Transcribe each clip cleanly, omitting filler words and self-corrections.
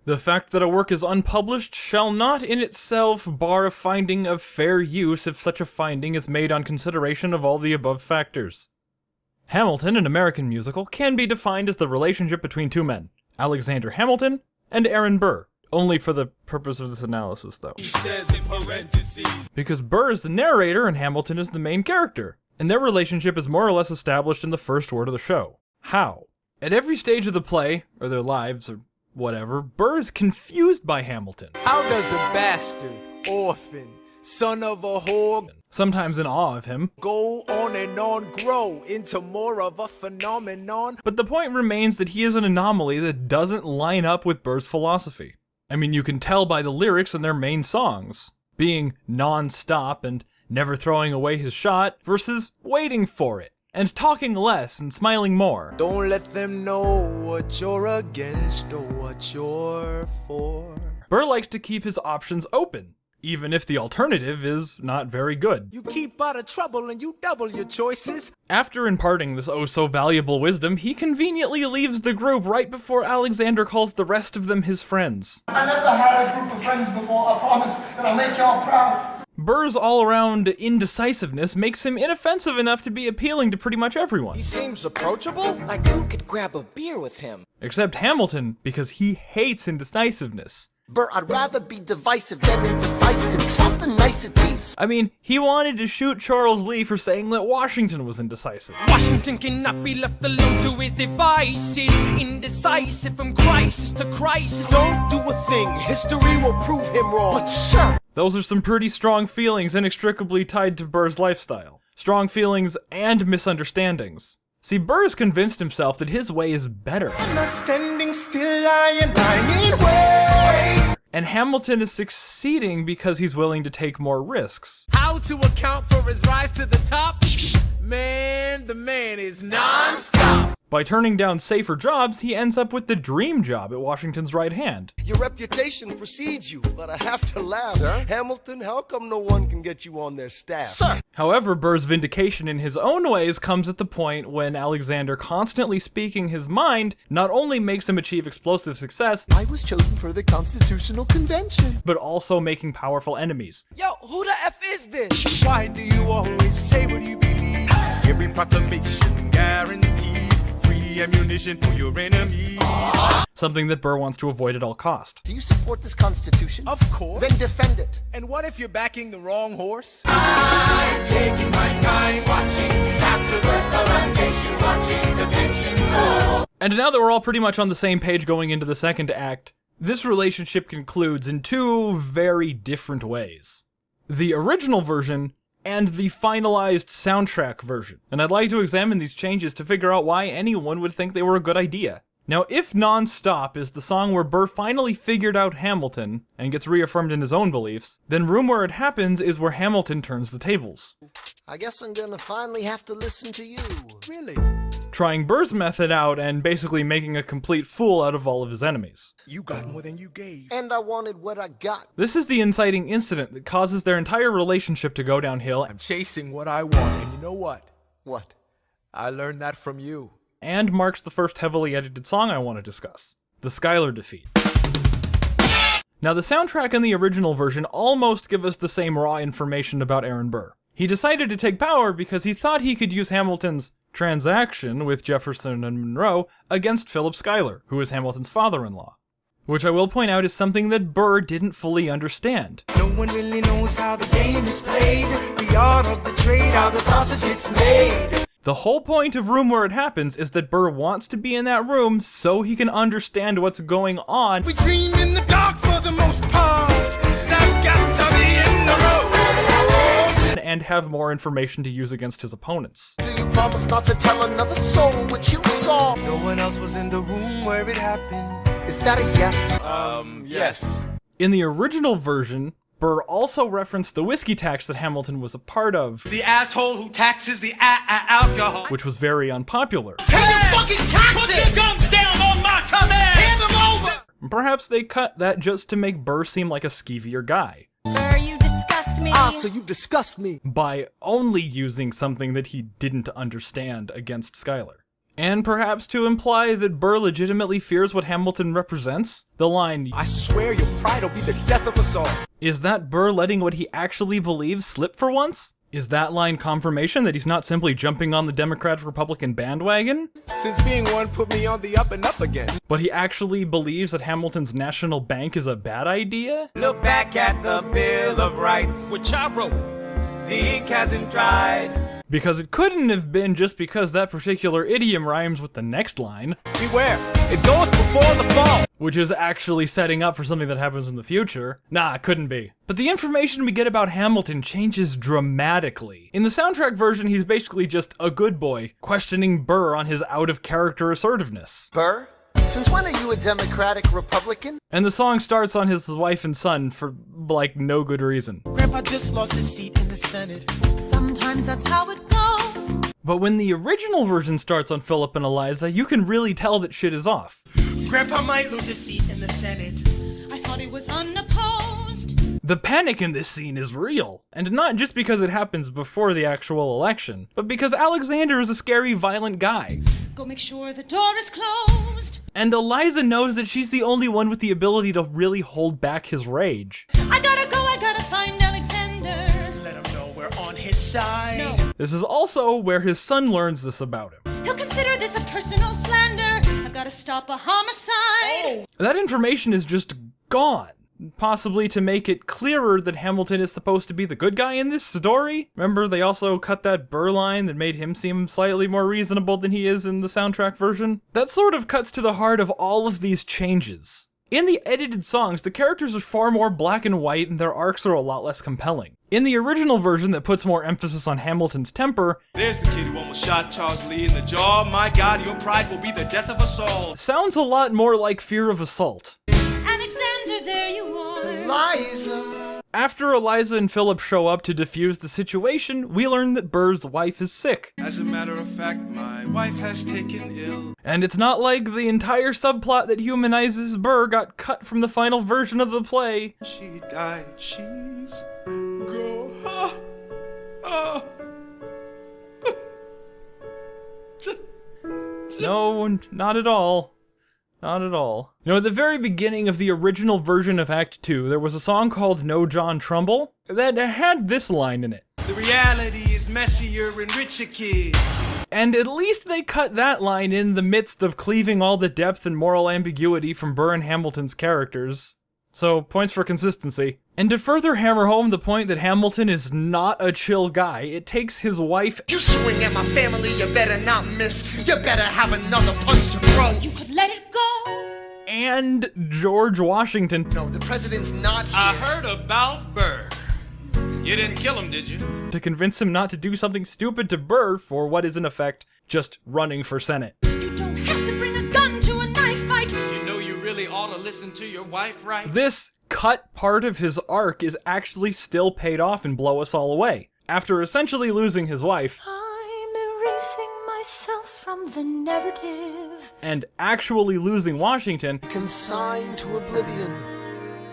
The fact that a work is unpublished shall not in itself bar a finding of fair use if such a finding is made on consideration of all the above factors. Hamilton, an American musical, can be defined as the relationship between two men, Alexander Hamilton and Aaron Burr, only for the purpose of this analysis though. He says in parentheses. Because Burr is the narrator and Hamilton is the main character, and their relationship is more or less established in the first word of the show. How? At every stage of the play, or their lives, or whatever, Burr is confused by Hamilton. How does a bastard, orphan, son of a whore, sometimes in awe of him, go on and on, grow into more of a phenomenon? But the point remains that he is an anomaly that doesn't line up with Burr's philosophy. I mean, you can tell by the lyrics in their main songs, being non-stop and never throwing away his shot versus waiting for it, and talking less and smiling more. Don't let them know what you're against or what you're for. Burr likes to keep his options open, even if the alternative is not very good. You keep out of trouble and you double your choices. After imparting this oh-so-valuable wisdom, he conveniently leaves the group right before Alexander calls the rest of them his friends. I never had a group of friends before. I promise that I'll make y'all proud. Burr's all-around indecisiveness makes him inoffensive enough to be appealing to pretty much everyone. He seems approachable, like you could grab a beer with him. Except Hamilton, because he hates indecisiveness. Burr, I'd rather be divisive than indecisive. Drop the niceties. I mean, he wanted to shoot Charles Lee for saying that Washington was indecisive. Washington cannot be left alone to his devices. Indecisive from crisis to crisis. Don't do a thing. History will prove him wrong. But sure. Those are some pretty strong feelings inextricably tied to Burr's lifestyle. Strong feelings and misunderstandings. See, Burr has convinced himself that his way is better. I'm not standing still, I am dying way. And Hamilton is succeeding because he's willing to take more risks. How to account for his rise to the top? Man, the man is non-stop. By turning down safer jobs, he ends up with the dream job at Washington's right hand. Your reputation precedes you, but I have to laugh. Sir? Hamilton, how come no one can get you on their staff? Sir! However, Burr's vindication in his own ways comes at the point when Alexander constantly speaking his mind not only makes him achieve explosive success, I was chosen for the Constitutional Convention. but also making powerful enemies. Yo, who the F is this? Why do you always say what you believe? Every proclamation guarantees free ammunition for your enemies. Something that Burr wants to avoid at all cost. Do you support this Constitution? Of course. Then defend it. And what if you're backing the wrong horse? I'm taking my time watching afterbirth of a nation, watching the tension grow. And now that we're all pretty much on the same page going into the second act, this relationship concludes in two very different ways. The original version and the finalized soundtrack version. And I'd like to examine these changes to figure out why anyone would think they were a good idea. Now, if Non-Stop is the song where Burr finally figured out Hamilton and gets reaffirmed in his own beliefs, then Room Where It Happens is where Hamilton turns the tables. I guess I'm gonna finally have to listen to you. Really? Trying Burr's method out and basically making a complete fool out of all of his enemies. You got more than you gave. And I wanted what I got. This is the inciting incident that causes their entire relationship to go downhill, I'm chasing what I want, and you know what? What? I learned that from you. and marks the first heavily edited song I want to discuss, the Skyler Defeat. Now, the soundtrack and the original version almost give us the same raw information about Aaron Burr. He decided to take power because he thought he could use Hamilton's transaction with Jefferson and Monroe against Philip Schuyler, who is Hamilton's father-in-law. Which I will point out is something that Burr didn't fully understand. No one really knows how the game is played, the art of the trade, how the sausage gets made. The whole point of Room Where It Happens is that Burr wants to be in that room so he can understand what's going on. We dream in the dark for the most part. I've got to be in the room. And have more information to use against his opponents. Do you promise not to tell another soul what you saw? No one else was in the room where it happened. Is that a yes? Yes. In the original version, Burr also referenced the whiskey tax that Hamilton was a part of, The asshole who taxes the alcohol. which was very unpopular. Pay your fucking taxes! Put your guns down on my command! Hand them over! Perhaps they cut that just to make Burr seem like a skeevier guy, Burr, you disgust me. Ah, so you disgust me. by only using something that he didn't understand against Schuyler. And perhaps to imply that Burr legitimately fears what Hamilton represents? The line, I swear your pride will be the death of us all. is that Burr letting what he actually believes slip for once? Is that line confirmation that he's not simply jumping on the Democrat-Republican bandwagon? Since being one put me on the up and up again. But he actually believes that Hamilton's national bank is a bad idea? Look back at the Bill of Rights, Which I wrote. the ink hasn't dried. Because it couldn't have been just because that particular idiom rhymes with the next line, Beware, it goes before the fall. which is actually setting up for something that happens in the future. Nah, it couldn't be. But the information we get about Hamilton changes dramatically. In the soundtrack version, he's basically just a good boy, questioning Burr on his out-of-character assertiveness. Burr, since when are you a Democratic Republican? And the song starts on his wife and son for, like, no good reason. Grandpa just lost his seat in the Senate. Sometimes that's how it goes. But when the original version starts on Philip and Eliza, you can really tell that shit is off. Grandpa might lose his seat in the Senate. I thought it was unopposed. The panic in this scene is real, and not just because it happens before the actual election, but because Alexander is a scary, violent guy. Go make sure the door is closed. And Eliza knows that she's the only one with the ability to really hold back his rage. I gotta find Alexander. Let him know we're on his side. No. This is also where his son learns this about him. He'll consider this a personal slander. I've gotta stop a homicide. That information is just gone. Possibly to make it clearer that Hamilton is supposed to be the good guy in this story. Remember, they also cut that Burr line that made him seem slightly more reasonable than he is in the soundtrack version? That sort of cuts to the heart of all of these changes. In the edited songs, the characters are far more black and white and their arcs are a lot less compelling. In the original version that puts more emphasis on Hamilton's temper, There's the kid who almost shot Charles Lee in the jaw. My God, your pride will be the death of us all. sounds a lot more like Fear of Assault. Alexander, there you are. Eliza. After Eliza and Philip show up to defuse the situation, we learn that Burr's wife is sick. As a matter of fact, my wife has taken ill. And it's not like the entire subplot that humanizes Burr got cut from the final version of the play. She died. She's go. Oh. Oh. No, not at all. Not at all. You know, at the very beginning of the original version of Act 2, there was a song called No John Trumbull that had this line in it. The reality is Messier and richer kids. And at least they cut that line in the midst of cleaving all the depth and moral ambiguity from Burr and Hamilton's characters. So, points for consistency. And to further hammer home the point that Hamilton is not a chill guy, it takes his wife You swing at my family, you better not miss. You better have another punch to throw. You could let it go. and George Washington No, the president's not here. I heard about Burr. You didn't kill him, did you? to convince him not to do something stupid to Burr for what is in effect just running for Senate. You don't have to bring a gun to a knife fight. You know you really ought to listen to your wife, right? This cut part of his arc is actually still paid off and Blow Us All Away. After essentially losing his wife, I'm erasing myself from the narrative. and actually losing Washington, Consigned to oblivion,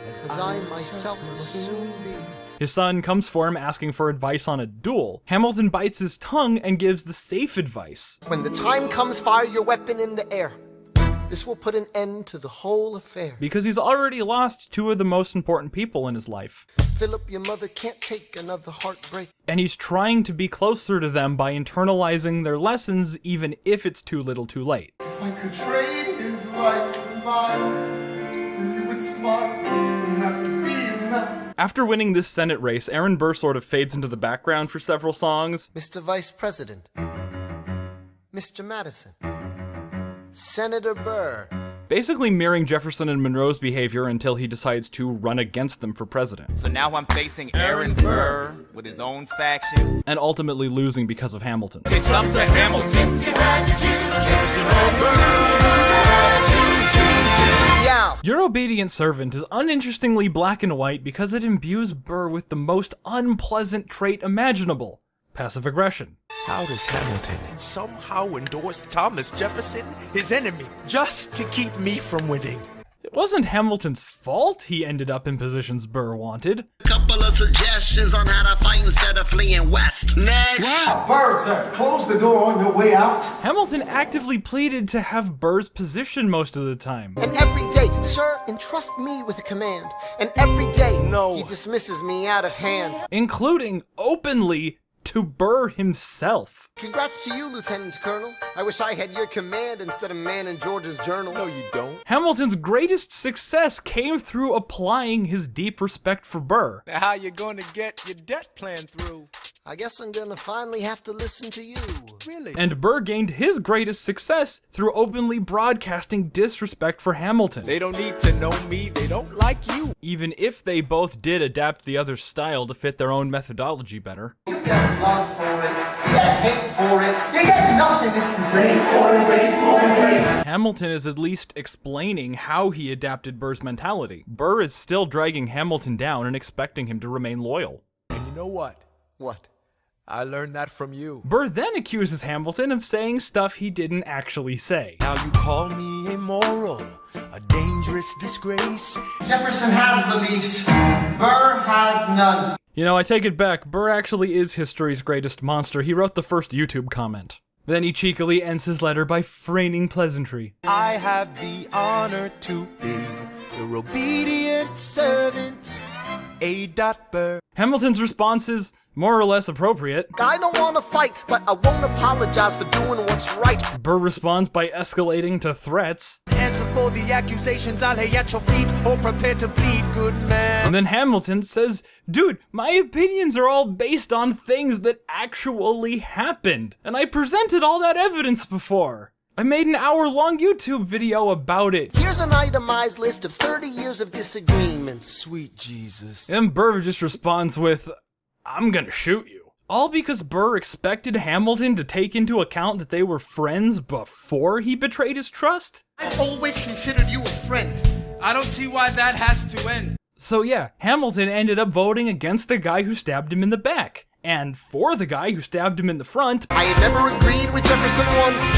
as I myself will soon be. his son comes for him asking for advice on a duel. Hamilton bites his tongue and gives the safe advice. When the time comes, fire your weapon in the air. This will put an end to the whole affair. Because he's already lost two of the most important people in his life. Philip, your mother can't take another heartbreak. And he's trying to be closer to them by internalizing their lessons even if it's too little too late. If I could trade his life for mine, then you would smile and have to feel now. After winning this Senate race, Aaron Burr sort of fades into the background for several songs. Mr. Vice President, Mr. Madison, Senator Burr. Basically mirroring Jefferson and Monroe's behavior until he decides to run against them for president. So now I'm facing Aaron Burr with his own faction. And ultimately losing because of Hamilton. It's up to Hamilton. Yeah. Your Obedient Servant is uninterestingly black and white because it imbues Burr with the most unpleasant trait imaginable: passive aggression. How does Hamilton somehow endorse Thomas Jefferson, his enemy, just to keep me from winning? It wasn't Hamilton's fault he ended up in positions Burr wanted. Couple of suggestions on how to fight instead of fleeing west. Next. Burr, sir, close the door on your way out. Hamilton actively pleaded to have Burr's position most of the time. And every day, sir, entrust me with a command. And every day, he dismisses me out of hand. Including openly to Burr himself. Congrats to you, Lieutenant Colonel. I wish I had your command instead of man in George's journal. No, you don't. Hamilton's greatest success came through applying his deep respect for Burr. Now how you gonna get your debt plan through? I guess I'm gonna finally have to listen to you. Really? And Burr gained his greatest success through openly broadcasting disrespect for Hamilton. They don't need to know me, they don't like you. Even if they both did adapt the other's style to fit their own methodology better. You get love for it. You get hate for it. You get nothing if you wait for it. Hamilton is at least explaining how he adapted Burr's mentality. Burr is still dragging Hamilton down and expecting him to remain loyal. And you know what? What? I learned that from you. Burr then accuses Hamilton of saying stuff he didn't actually say. Now you call me immoral, a dangerous disgrace. Jefferson has beliefs. Burr has none. You know, I take it back. Burr actually is history's greatest monster. He wrote the first YouTube comment. Then he cheekily ends his letter by feigning pleasantry. I have the honor to be your obedient servant, A. Burr. Hamilton's response is more or less appropriate. I don't want to fight, but I won't apologize for doing what's right. Burr responds by escalating to threats. Answer for the accusations I lay at your feet, or prepare to bleed, good man. And then Hamilton says, dude, my opinions are all based on things that actually happened. And I presented all that evidence before. I made an hour-long YouTube video about it. Here's an itemized list of 30 years of disagreements. Sweet Jesus. And Burr just responds with, I'm gonna shoot you. All because Burr expected Hamilton to take into account that they were friends before he betrayed his trust? I've always considered you a friend. I don't see why that has to end. So yeah, Hamilton ended up voting against the guy who stabbed him in the back, and for the guy who stabbed him in the front. I had never agreed with Jefferson once.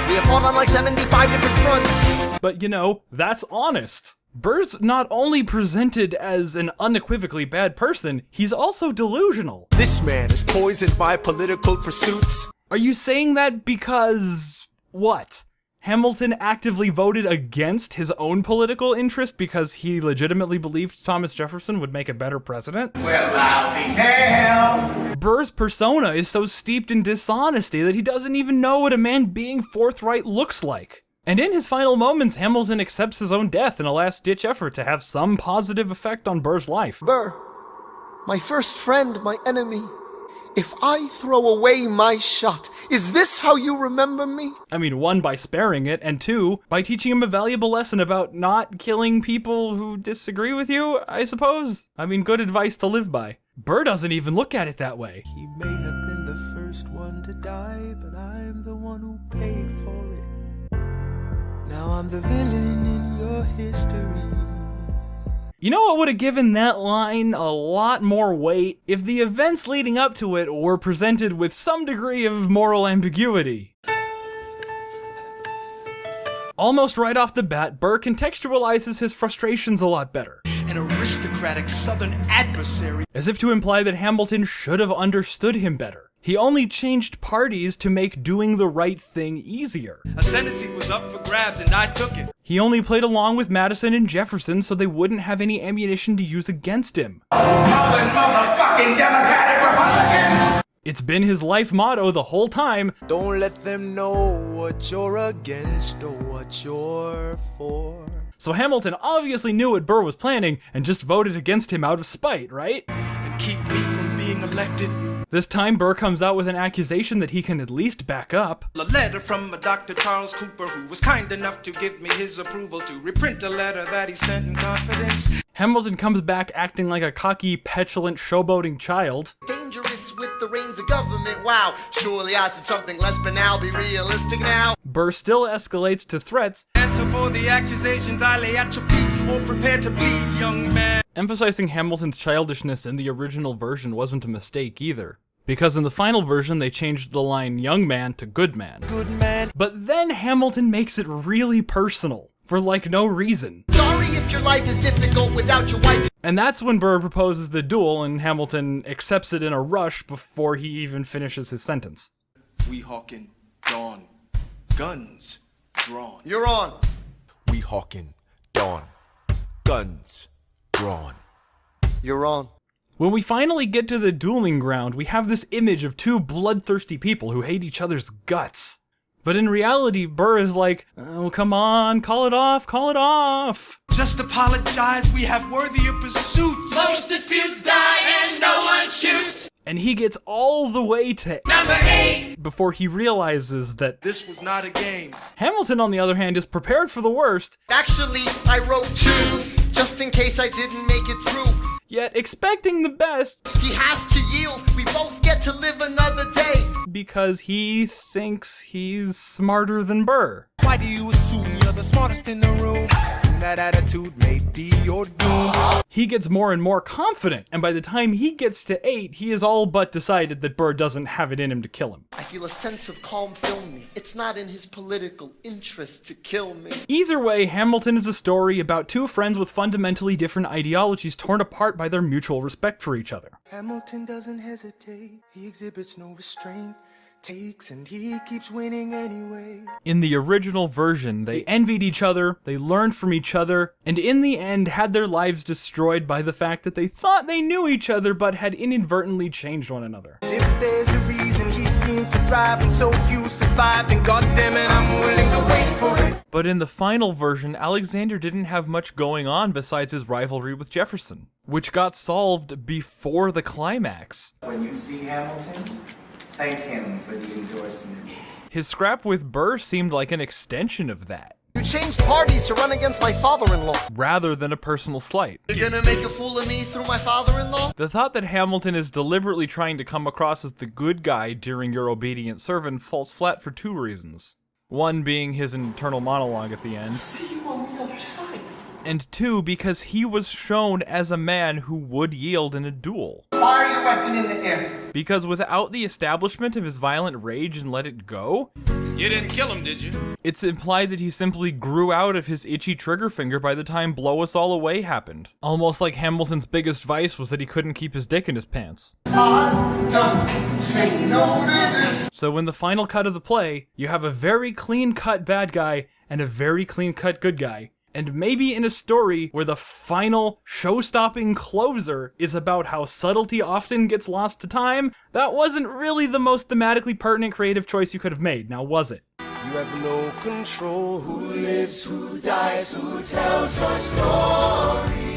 We have fought on like 75 different fronts. But you know, that's honest. Burr's not only presented as an unequivocally bad person, he's also delusional. This man is poisoned by political pursuits. Are you saying that because... what? Hamilton actively voted against his own political interest because he legitimately believed Thomas Jefferson would make a better president? Well, I'll be damned. Burr's persona is so steeped in dishonesty that he doesn't even know what a man being forthright looks like. And in his final moments, Hamilton accepts his own death in a last-ditch effort to have some positive effect on Burr's life. Burr, my first friend, my enemy. If I throw away my shot, is this how you remember me? I mean, one, by sparing it, and two, by teaching him a valuable lesson about not killing people who disagree with you, I suppose. I mean, good advice to live by. Burr doesn't even look at it that way. He may have been the first one to die, but I'm the one who paid for it. Now I'm the villain in your history. You know what would have given that line a lot more weight? If the events leading up to it were presented with some degree of moral ambiguity. Almost right off the bat, Burr contextualizes his frustrations a lot better. An aristocratic southern adversary. As if to imply that Hamilton should have understood him better. He only changed parties to make doing the right thing easier. Ascendancy was up for grabs and I took it. He only played along with Madison and Jefferson so they wouldn't have any ammunition to use against him. Southern motherfucking Democratic Republican. It's been his life motto the whole time. Don't let them know what you're against or what you're for. So Hamilton obviously knew what Burr was planning and just voted against him out of spite, right? And keep me from being elected. This time, Burr comes out with an accusation that he can at least back up. A letter from a Dr. Charles Cooper, who was kind enough to give me his approval to reprint a letter that he sent in confidence. Hamilton comes back acting like a cocky, petulant, showboating child. Dangerous with the reins of government, wow. Surely I said something less banal, be realistic now. Burr still escalates to threats. Answer for the accusations I lay at your feet, or prepare to bleed, young man. Emphasizing Hamilton's childishness in the original version wasn't a mistake either. Because in the final version, they changed the line young man to good man. Good man. But then Hamilton makes it really personal. for like no reason. Sorry if your life is difficult without your wife. And that's when Burr proposes the duel and Hamilton accepts it in a rush before he even finishes his sentence. We hawkin' dawn, guns drawn. You're on. We hawkin' dawn, guns drawn. You're on. When we finally get to the dueling ground, we have this image of two bloodthirsty people who hate each other's guts. But in reality, Burr is like, oh, come on, call it off, call it off. Just apologize, we have worthier pursuits. Most disputes die and no one shoots. And he gets all the way to Number 8. before he realizes that This was not a game. Hamilton, on the other hand, is prepared for the worst, Actually, I wrote 2, just in case I didn't make it through. yet expecting the best He has to yield. We both get to live another day. because he thinks he's smarter than Burr. Why do you assume you're the smartest in the room? Soon that attitude may be your doom. He gets more and more confident, and by the time he gets to 8, he is all but decided that Burr doesn't have it in him to kill him. I feel a sense of calm fill me. It's not in his political interest to kill me. Either way, Hamilton is a story about two friends with fundamentally different ideologies torn apart by their mutual respect for each other. Hamilton doesn't hesitate, he exhibits no restraint. Takes and he keeps winning anyway. In the original version, they envied each other, they learned from each other, and in the end had their lives destroyed by the fact that they thought they knew each other but had inadvertently changed one another. If there's a reason he seems to thrive and so few survive, then goddammit, I'm willing to wait for it. But in the final version, Alexander didn't have much going on besides his rivalry with Jefferson, which got solved before the climax. When you see Hamilton, thank him for the endorsement. His scrap with Burr seemed like an extension of that, You changed parties to run against my father-in-law. rather than a personal slight. You're gonna make a fool of me through my father-in-law? The thought that Hamilton is deliberately trying to come across as the good guy during Your Obedient Servant falls flat for 2 reasons. One being his internal monologue at the end, See you on the other side. and 2 because he was shown as a man who would yield in a duel. Fire your weapon in the air. Because without the establishment of his violent rage and let it go, You didn't kill him, did you? it's implied that he simply grew out of his itchy trigger finger by the time Blow Us All Away happened. Almost like Hamilton's biggest vice was that he couldn't keep his dick in his pants. I don't say no to this. So in the final cut of the play, you have a very clean-cut bad guy and a very clean-cut good guy. And maybe in a story where the final show-stopping closer is about how subtlety often gets lost to time, that wasn't really the most thematically pertinent creative choice you could have made, now was it? You have no control. Who lives, who dies, who tells your story?